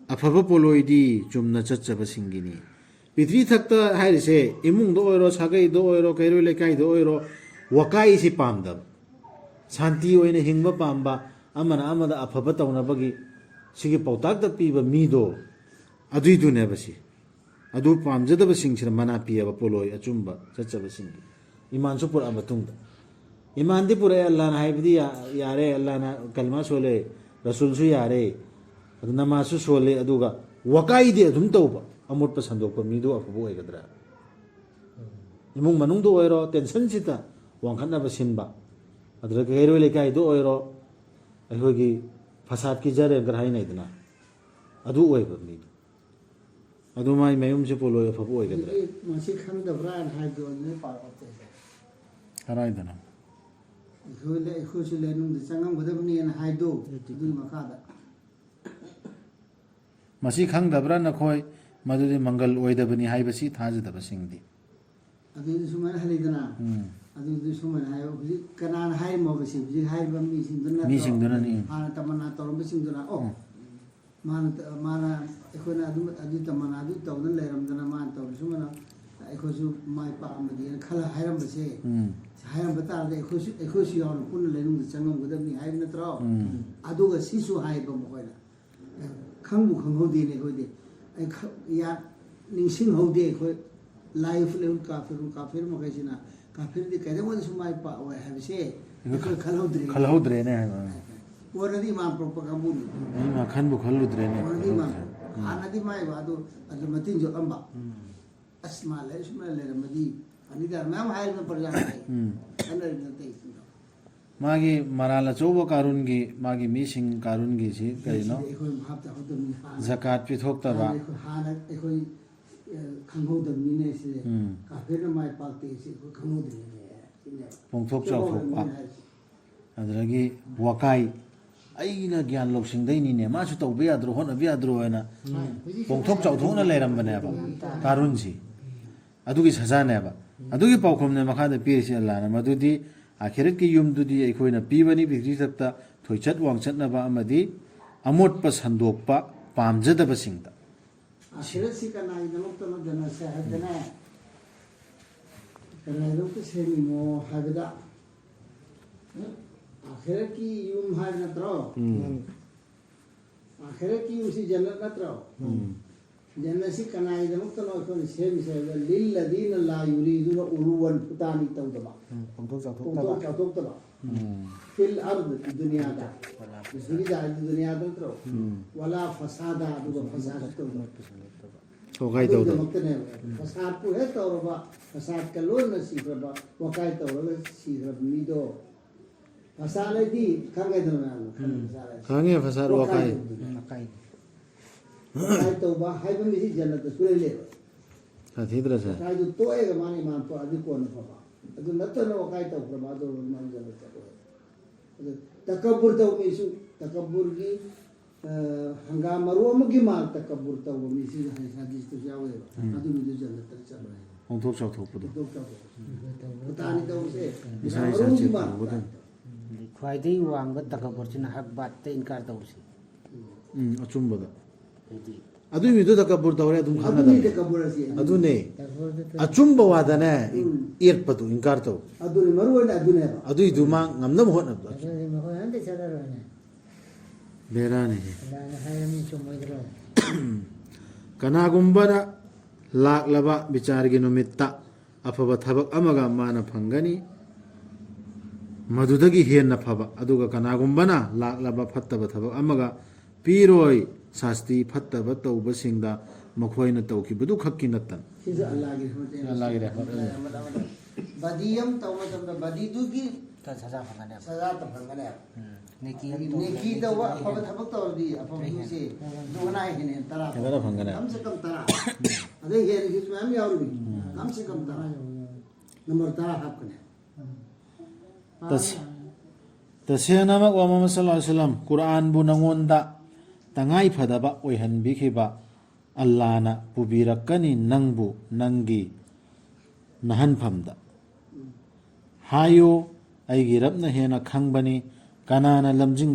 ꯑꯐꯕ ꯄꯣꯂꯣꯏꯗꯤ ꯆꯨꯝꯅ ꯆꯠꯆꯕꯁꯤꯡꯒꯤꯅꯤ ꯄ꯭ꯔꯤꯊꯤꯊꯛꯇ ꯍꯥꯏꯔꯤꯁꯦ ꯏꯃꯨꯡꯗ ꯑꯣꯏꯔꯣ ꯁꯥꯒꯩꯗ ꯑꯣꯏꯔꯣ ꯀꯩꯔꯣꯏ ꯂꯩꯀꯥꯏꯗ ꯑꯣꯏꯔꯣ ꯋꯥꯀꯥꯏꯁꯤ ꯄꯥꯝꯗꯕ ꯁꯥꯟꯇꯤ ꯑꯣꯏꯅ ꯍꯤꯡꯕ ꯄꯥꯝꯕ ꯑꯃꯅ ꯑꯃꯗ ꯑꯐꯕ ꯇꯧꯅꯕꯒꯤ ꯁꯤꯒꯤ ꯄꯥꯎꯇꯥꯛꯇ ꯄꯤꯕ ꯃꯤꯗꯣ ꯑꯗꯨꯏꯗꯨꯅꯦꯕ ꯁꯤ ꯑꯗꯨ ꯄꯥꯝꯖꯗꯕꯁꯤꯡꯁꯤꯅ ꯃꯅꯥ ꯄꯤꯌꯦꯕ ꯄꯣꯂꯣꯏ ꯑꯆꯨꯝꯕ ꯆꯠꯆꯕꯁꯤꯡꯒꯤ ꯏꯃꯥꯟꯁꯨ ꯄꯨꯔꯛꯑ ꯃꯇꯨꯡꯗ ꯏꯃꯥꯟꯗꯤ ꯄꯨꯔꯛꯑꯦ ꯑꯜꯂꯥꯅ ꯍꯥꯏꯕꯗꯤ ꯌꯥꯔꯦ ꯑꯜꯂꯥꯅ ꯀꯜꯃꯥ ꯁꯣꯜꯂꯦ ꯔꯁꯨꯜꯁꯨ ꯌꯥꯔꯦ ꯑꯗꯨ ꯅꯃꯥꯖꯁꯨ ꯁꯣꯜꯂꯦ ꯑꯗꯨꯒ ꯋꯥꯀꯥꯏꯗꯤ ꯑꯗꯨꯝ ꯇꯧꯕ ꯑꯃꯣꯠꯄ ꯁꯟꯗꯣꯛꯄ ꯃꯤꯗꯣ ꯑꯐꯕ ꯑꯣꯏꯒꯗ꯭ꯔꯥ ꯏꯃꯨꯡ ꯃꯅꯨꯡꯗ ꯑꯣꯏꯔꯣ ꯇꯦꯟꯁꯟꯁꯤꯗ ꯋꯥꯡꯈꯠꯅꯕ ꯁꯤꯟꯕ ꯑꯗꯨꯗꯒꯤ ꯀꯩꯔꯣꯏ ꯂꯩꯀꯥꯏꯗ ꯑꯣꯏꯔꯣ ꯑꯩꯈꯣꯏꯒꯤ ꯐꯁꯥꯠꯀꯤ ꯖꯔꯦꯡꯒꯔ ꯍꯥꯏꯅꯩꯗꯅ ꯑꯗꯨ ꯑꯣꯏꯕ ꯃꯤꯗꯣ ꯑꯗꯨ ꯃꯥꯏ ꯃꯌꯨꯝꯁꯦ ꯄꯣꯂꯣꯏ ꯑꯐꯕ ꯑꯣꯏꯒꯗ꯭ꯔꯥ ꯃꯁꯤ ꯈꯪꯗꯕ꯭ꯔꯥꯅ ꯍꯥꯏꯕꯗꯣ ꯑꯗꯨꯅ ꯄꯥꯔꯛꯇꯦ ꯀꯔꯥꯏꯗꯅꯣ ꯑꯩꯈꯣꯏꯁꯨ ꯂꯩꯅꯨꯡꯗ ꯆꯪꯉꯝꯒꯗꯕꯅꯦꯅ ꯍꯥꯏꯗꯣ ꯑꯗꯨꯒꯤ ꯃꯈꯥꯗ ꯃꯁꯤ ꯈꯪꯗꯕ꯭ꯔꯥ ꯅꯈꯣꯏ ꯃꯗꯨꯗꯤ ꯃꯪꯒꯜ ꯑꯣꯏꯗꯕꯅꯤ ꯍꯥꯏꯕꯁꯤ ꯊꯥꯖꯗꯕꯁꯤꯡꯗꯤ ꯑꯗꯨꯗꯤ ꯁꯨꯃꯥꯏꯅ ꯍꯜꯂꯤꯗꯅ ꯑꯗꯨꯗꯤ ꯁꯨꯃꯥꯏꯅ ꯍꯥꯏꯕ ꯍꯧꯖꯤꯛ ꯀꯅꯥꯅ ꯍꯥꯏꯔꯝꯃꯕꯁꯤ ꯍꯧꯖꯤꯛ ꯍꯥꯏꯔꯤꯕ ꯃꯤꯁꯤꯡꯗꯨꯅꯅꯤ ꯍꯥꯟꯅ ꯇꯃꯟꯅꯥ ꯇꯧꯔꯝꯕꯁꯤꯡꯗꯨꯅ ꯃꯥꯅ ꯑꯩꯈꯣꯏꯅ ꯑꯗꯨ ꯇꯃꯟꯅꯥ ꯑꯗꯨ ꯇꯧꯗꯅ ꯂꯩꯔꯝꯗꯅ ꯃꯥꯅ ꯇꯧꯔꯤ ꯁꯨꯃꯥꯏꯅ ꯑꯩꯈꯣꯏꯁꯨ ꯃꯥꯏ ꯄꯥꯛꯑꯃꯗꯤꯅ ꯈꯜꯂ ꯍꯥꯏꯔꯝꯕꯁꯦ ꯍꯥꯏꯔꯝꯕ ꯇꯥꯔꯗꯤ ꯑꯩꯈꯣꯏꯁꯨ ꯌꯥꯎꯅ ꯄꯨꯟꯅ ꯂꯩꯅꯨꯡꯗ ꯆꯪꯉꯝꯒꯗꯕꯅꯤ ꯍꯥꯏꯕ ꯅꯠꯇ꯭ꯔꯣ ꯑꯗꯨꯒ ꯁꯤꯁꯨ ꯍꯥꯏꯕ ꯃꯈꯣꯏꯅ ꯈꯪꯕꯨ ꯈꯪꯍꯧꯗꯦꯅꯦ ꯑꯩꯈꯣꯏꯗꯤ ꯅꯤꯡꯁꯤꯡꯍꯧꯗꯦ ꯑꯩꯈꯣꯏ ꯂꯥꯏꯐ ꯂꯩ ꯀꯥꯐꯤꯔ ꯃꯈꯩꯁꯤꯅ ꯀꯥꯐꯤꯔꯗꯤ ꯀꯩꯗꯧꯉꯩꯗꯁꯨ ꯃꯥꯏ ꯄꯥꯛꯑꯣꯏ ꯍꯥꯏꯕꯁꯦ ꯑꯩꯈꯣꯏ ꯈꯜꯍꯧꯗ꯭ꯔꯦꯅꯦ ꯍꯥꯏꯕ ꯑꯣꯏꯔꯗꯤ ꯏꯃꯥꯟ ꯄꯣꯛꯄ ꯀꯥꯡꯕꯨꯅꯤ ꯏꯃꯥ ꯈꯟꯕꯨ ꯈꯜꯂꯨꯗ꯭ꯔꯦꯅꯦ ꯑꯣꯏꯔꯗꯤ ꯏꯃꯥꯟ ꯍꯥꯟꯅꯗꯤ ꯃꯥꯏꯕ ꯑꯗꯨ ꯃꯇꯤꯡ ꯌꯣꯠꯂꯝꯕ ꯑꯁ ꯃꯥ ꯂꯩꯔ ꯁꯨꯃꯥꯏꯅ ꯂꯩꯔꯝꯃꯗꯤ ꯑꯅꯤꯗ ꯃꯌꯥꯝ ꯍꯥꯏꯔꯤꯕ ꯄ꯭ꯔꯖꯥ ꯈꯟꯅꯔꯤ ꯅꯠꯇꯦ ꯃꯥꯒꯤ ꯃꯔꯥꯜ ꯑꯆꯧꯕ ꯀꯥꯔꯨꯟꯒꯤ ꯃꯥꯒꯤ ꯃꯤꯁꯤꯡ ꯀꯥꯔꯨꯟꯒꯤꯁꯤ ꯀꯔꯤꯅꯣ ꯖꯀꯥꯠ ꯄꯤꯊꯣꯛꯇꯕ ꯍꯥꯟꯅ ꯑꯩꯈꯣꯏ ꯈꯪꯍꯧꯗꯕꯅꯤꯅꯦ ꯁꯤꯁꯦ ꯀꯥꯐꯤꯔꯅ ꯃꯥꯏ ꯄꯥꯛꯇꯦ ꯁꯤ ꯑꯩꯈꯣꯏ ꯈꯪꯍꯧꯗ꯭ꯔꯤꯅꯦ ꯄꯣꯡꯊꯣꯛ ꯆꯥꯎꯊꯣꯛꯄ ꯑꯗꯨꯗꯒꯤ ꯋꯥꯀꯥꯏ ꯑꯩꯅ ꯒ꯭ꯌꯥꯟ ꯂꯧꯁꯤꯡꯗꯩꯅꯤꯅꯦ ꯃꯥꯁꯨ ꯇꯧꯕ ꯌꯥꯗ꯭ꯔꯣ ꯍꯣꯠꯅꯕ ꯌꯥꯗ꯭ꯔꯣ ꯍꯥꯏꯅ ꯄꯣꯡꯊꯣꯛ ꯆꯥꯎꯊꯣꯛꯅ ꯂꯩꯔꯝꯕꯅꯦꯕ ꯀꯥꯔꯨꯟꯁꯤ ꯑꯗꯨꯒꯤ ꯁꯖꯥꯅꯦꯕ ꯑꯗꯨꯒꯤ ꯄꯥꯎꯈꯨꯝꯅꯦ ꯃꯈꯥꯗ ꯄꯤꯔꯤꯁꯤ ꯑꯜꯂꯥꯅ ꯃꯗꯨꯗꯤ ꯑꯥꯈꯤꯔꯠꯀꯤ ꯌꯨꯝꯗꯨꯗꯤ ꯑꯩꯈꯣꯏꯅ ꯄꯤꯕꯅꯤ ꯄ꯭ꯔꯤꯊꯤꯕꯤꯊꯛꯇ ꯊꯣꯏꯆꯠ ꯋꯥꯡꯆꯠꯅꯕ ꯑꯃꯗꯤ ꯑꯃꯣꯠꯄ ꯁꯟꯗꯣꯛꯄ ꯄꯥꯝꯖꯗꯕꯁꯤꯡꯗ ꯑꯥꯈꯤꯔꯠꯁꯤ ꯀꯅꯥꯒꯤꯗꯃꯛꯇꯅꯣ ꯍꯥꯏꯕꯗꯅ ꯀꯅꯥꯒꯤꯗꯃꯛꯇ ꯁꯦꯝꯃꯤꯅꯣ ꯍꯥꯏꯕꯗ आखिरकी यूम है नत्रो आखिरकी यूम सी जन्नत नत्रो जन्नसी कनाई दमक तो नो कोन सेम से लिल्लदीन ला युरीदुन उलुवन फुतानी तौदबा पंथोक चाथोक तो चातोक तबा फिल अर्द दुनिया दा इसकी जा दुनिया दा तो वाला फसादा दुगो फसाद तो तो काय तो मक्तने फसाद को है तो रबा फसाद का लोन न सीखरबा वकाय तो रबा सीखरब मीदो फसाले दी खांगे दना खांगे फसार वकाय नकाई वकाय तो बा हाय बमी सी जन्नत सुरे ले हाथीद्र से वकाय तो तोए ग माने मान तो अधिक कोन फबा ಅದು ನತ್ತನ ವಕಾಯ ತೋ ಪ್ರಮಾದೋ ಮಂಜಲ ತೋ ಅದು ತಕಬ್ಬುರ್ ತೋ ಮೀಸು ತಕಬ್ಬುರ್ಗಿ ಹಂಗಾಮರು ಅಮಗಿ ಮಾಲ್ ತಕಬ್ಬುರ್ ತೋ ಮೀಸಿ ಹದಿಸ್ ತೋ ಯಾವೆ ಅದು ಮಿದು ಜನ್ನತ ಚಲ onthok chau thok pudo ಪತಾನಿ ತೋ ಸೆ isa isa che pudo ख्वाइदै वांग तकबरचिन हक बात ते इनकार तौसी achum bada हेदी adu mi do takabbur tawre adum khana ಅದು da ನಿ ತಕಬ್ಬುರ ಸಿ adu ne तकबर achum bawa da ne ir patu inkar to ಅದು ನಿ ಮರುವನ ಅದು ನೆ ಬಾ adu idu ma ngamnam hot na तकबर महो हंदे चदरने bera ne लाने हायमी चुमोइदरो kana gumbara lak laba bichar gi numitta afaba thabak amaga mana phangani madudagi henna phaba aduga kana gumbana lak laba phattaba thabak amaga piroi sasti phattaba tawba singda makhoina tawkibudu khakki nattan ಸಿಜ ಅಲ್ಲಾಹಿ ರಹಮತೆ ಅಲ್ಲಾಹಿ ರಹಮತೆ. ಬದಿಯಂ ತೋ ಮತಂದ ಬದಿದುಗಿ ता सजा फंगने ಸಜಾ ತ ಫಂಗನೆ नेकी नेकी तो वा अफब थबक तो दी अफब से दोना है तरा Negara phangana. कम से कम तरा अरे ये हिज में हम यार भी कम से कम तरा नंबर तरा हक ने tasena mak wa Muhammad sallallahu alaihi wasallam Quran bu nangonda tangai phadaba oihan bikhiba Allah na pubirakani nangbu nangi nahan phamda hayo aigi rabna hena khangbani kanana lamjing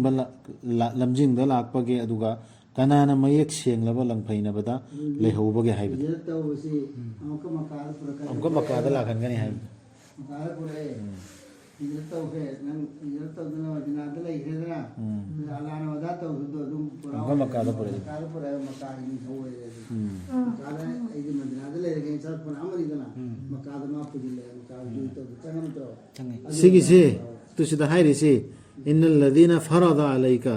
da lakpage aduga kanana mayek senglaba langphaina bada lehobage haibada ये तो उसी हमको मकाल प्रकार amka makada lakhan gani haib मकाल पुरे ये तो है नंग ये तो दिन दिना दले इधर ना अल्लाह ने वदा तो दुम पुरा amka makada pure मकाल पुरे मकाल नहीं होए मकाल इधर मदिना दले के साथ पुन अमरी दना मकाल मा पुजिले मकाल जो तो चंगम तो चंगे sigi se tu sida hairi se innal ladina farada alayka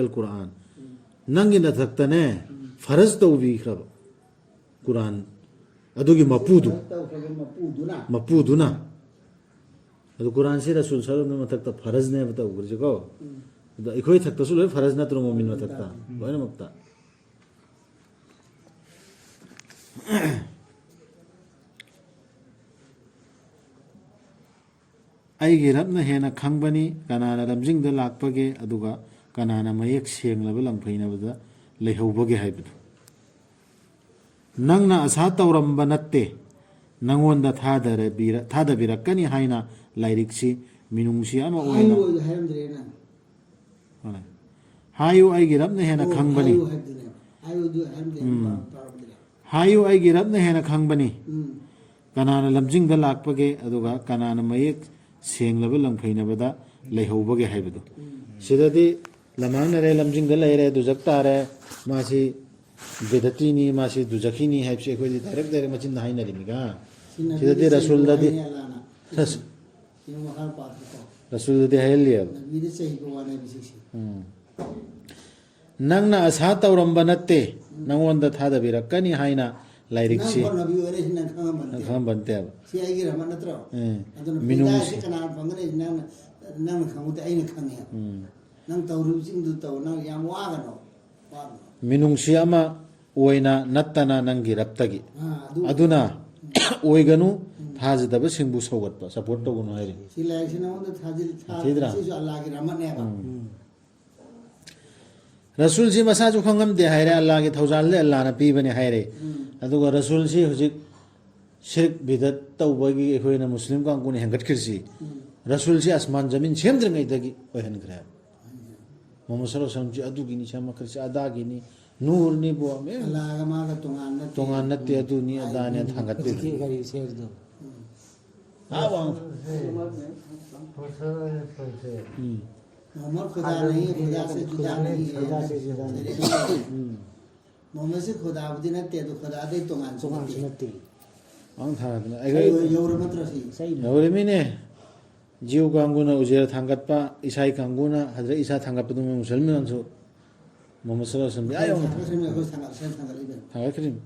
alquran nangi na thaktane faraz to bi khrab quran adugi mapudu तो कगे मपूदुना mapuduna adu quran se rasul sallallahu alaihi wasallam takta faraz ne bata ugurje ko da ikhoi thakta su loi faraz na tro mu'min ma takta loina makta aigi rabna hena khangbani kanana lamjing da lakpage aduga kanana mayek senglaba langphaina bada leihobage haibadu nangna asa tawramba natte nangonda thadabirakani haina lairiksi minungsi ama oina आयु हेमद्रेना hayu aigi rabna hena khangbani आयु दु हेमद्रेना hayu aigi rabna hena khangbani kanana lamjing da lakpage aduga kanana mayek senglaba langphaina bada leihobage haibadu sidadi lamangna re lamjing da leire du jaktare masi bedatini masi du jakhini haibse khoi direct direct machin da haina limiga sidadi rasul dadi ये मखार पात्र को rasul dadi hayliya नबी से ही को वाने विशेष nangna asa tawramba natte nangonda thadabirakani haina lairiksi नंग नबी वरे नंग Khaman kham bante ab सी आई गिर मन नत्र अदन minung पिता से कना पंगने नंग नंग खामुते आई न खाने नंग तौरु सिंग दु तौ नंग याम वागनो वागनो minungsi ama oina nattana nangi raptagi हां दु aduna oiganu thajadaba singbu sogatpa support togunu hairi selection हो तो थाजिल Thidra. था अल्लाह की रहमत ने बा rasul si masa ju khangam de haire allah ki thaujal le allah na pi bani haire aduga rasul si hujik shirk bidat tawbagi ekhoina muslim kang kuni hangat khirsi rasul si asman jamin chemdr ngai dagi ohen gra Muhammad sallallahu alaihi wasallam ji adugi ni chama khirsi adagi ni nur ni bo me अल्लाह का मां का तुंगान tongan natte adu ni adane thangat pe की करी शेर दो awang Mohammad खुदा नहीं खुदा से जुदा नहीं है खुदा से जुदा नहीं मोहम्मद से खुदा बुद्धि न ते तो खुदा दे तो गान Tungan sunati. ang thara ai your मत रसी Say yawre mine jiu kanguna ujera thangat pa isai kanguna hadra isa thangat pa dum musalmi ansu muhammad sallallahu alaihi wasallam ayo से में को संग से संग इबन thangat krim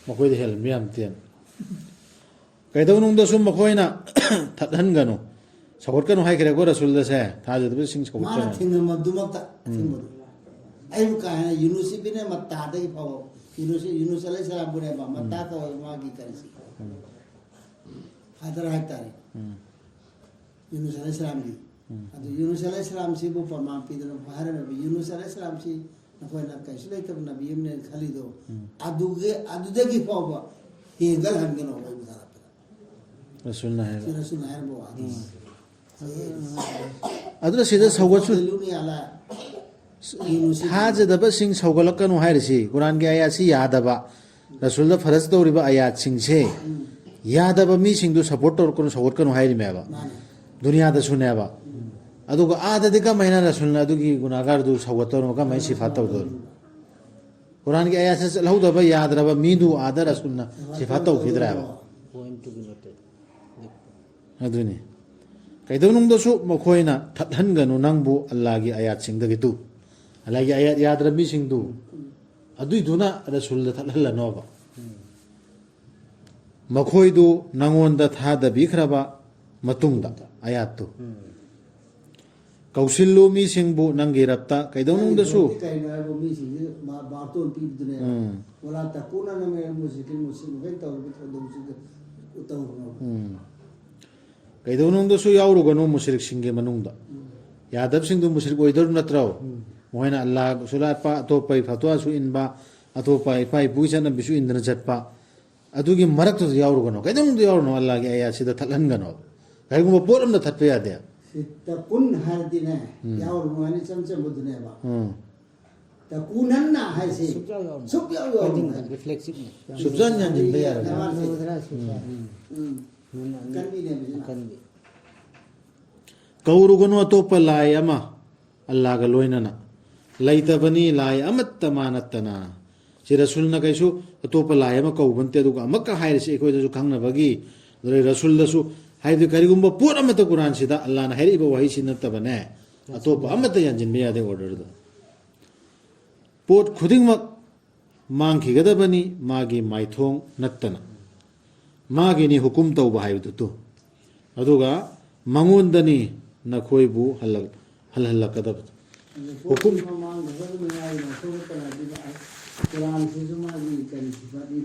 makoi de hel miam tian kaidau nung da sum makoi na thathan ganu sakot kanu hai kre ko rasul da se tha je de sing sakot मा cha thing म दुमक ता thing म आई का है यूनुसी भी ने मत ता दे पाओ यूनुस अलैहि सलाम बुने बा मत ता का मा की करसी हादर है तारे यूनुस अलैहि सलाम की अद यूनुस अलैहि सलाम से वो फरमा पीदन बाहर में भी यूनुस अलैहि सलाम से नकोय ना कैसे ले तब नबी ने खाली दो अदुगे की पाओ ये गल हम के नो भाई बता rasul na hai रसूल है वो हदीस adra sida sagot su लुनी आला Yunus tha je da ba sing sagalak kanu hai risi quran ge ayat si yada ba rasul da faraz dawri ba ayat sing se yada ba mi sing du support tor kono sagot kanu hai ri me ba माने दुनिया the सुने बा अदुग आद दिका महीना रसूल अदुगी गुनाहगार दु सवतर का मै सिफात दो कुरान के आयत से लहु दबा याद रबा मीदु आद रसूल सिफात खिदरा बा point to be noted. अदुनी कैदो नुंग दसु मखोइना थथन गनु नंगबु अल्लाह की आयत सिंग दगी तु अल्लाह की आयत याद रबी सिंग दु अदुई दुना रसूल द थथल नोबा मखोइदु नंगोन द था द बिखरबा मतुंग द आयत तु कौशिल्लु मी सिंगबु नंगी रप्ता कैदो नुंग दसु कई ना वो मी सी बातों पी दुने वाला तकुना न में मुश्किल वे तो दो उतो कैदो नुंग दसु याउरु गनु मुशरिक सिंगे मनुंग द यादव सिंग दु मुशरिक ओइदर नत्रौ मोहना अल्लाह सुला पा तो पै फतवा सु इनबा अतो पै पै बुइसन बिसु इंद्र जटपा अदुगी मरक तो याउरु गनु कैदो नुंग याउरु नो अल्लाह की आया सिदा थलन गनु कैगु पोरम न थत्पे यादे तकुन हर दिन है या और माने चमचे बुदने बा तकुनन ना है से सुप या यो Reflexive. subjan yan jin bayar कर भी ने बिना Can be. कौरु गनु अतोप लाय अमा अल्लाह का लोइनना लैतबनी लाय अमत्त मानत्तना सि रसूल न कैसु अतोप लाय अमा कौबन्ते दुगा अमक हाइरसि एकोय दसु खंगनबगी दरे रसूल दसु हाइदि करिगुम्बा पोर अमत कुरान सिदा अल्लाह न हैरिबा वही सिनतबने अतोप अमत यंजिन बेयादे ऑर्डर द पोट खुदिंगमक मांगखिगदबनी मागी माइथोंग नत्तना मागी नि हुकुम तौबा हाइबदु तो अदुगा मंगोंदनी नखोइबु हलकदब हुकुम मांग घर में आई ना तो करा दी कुरान से जो मांगी करी सिफात दी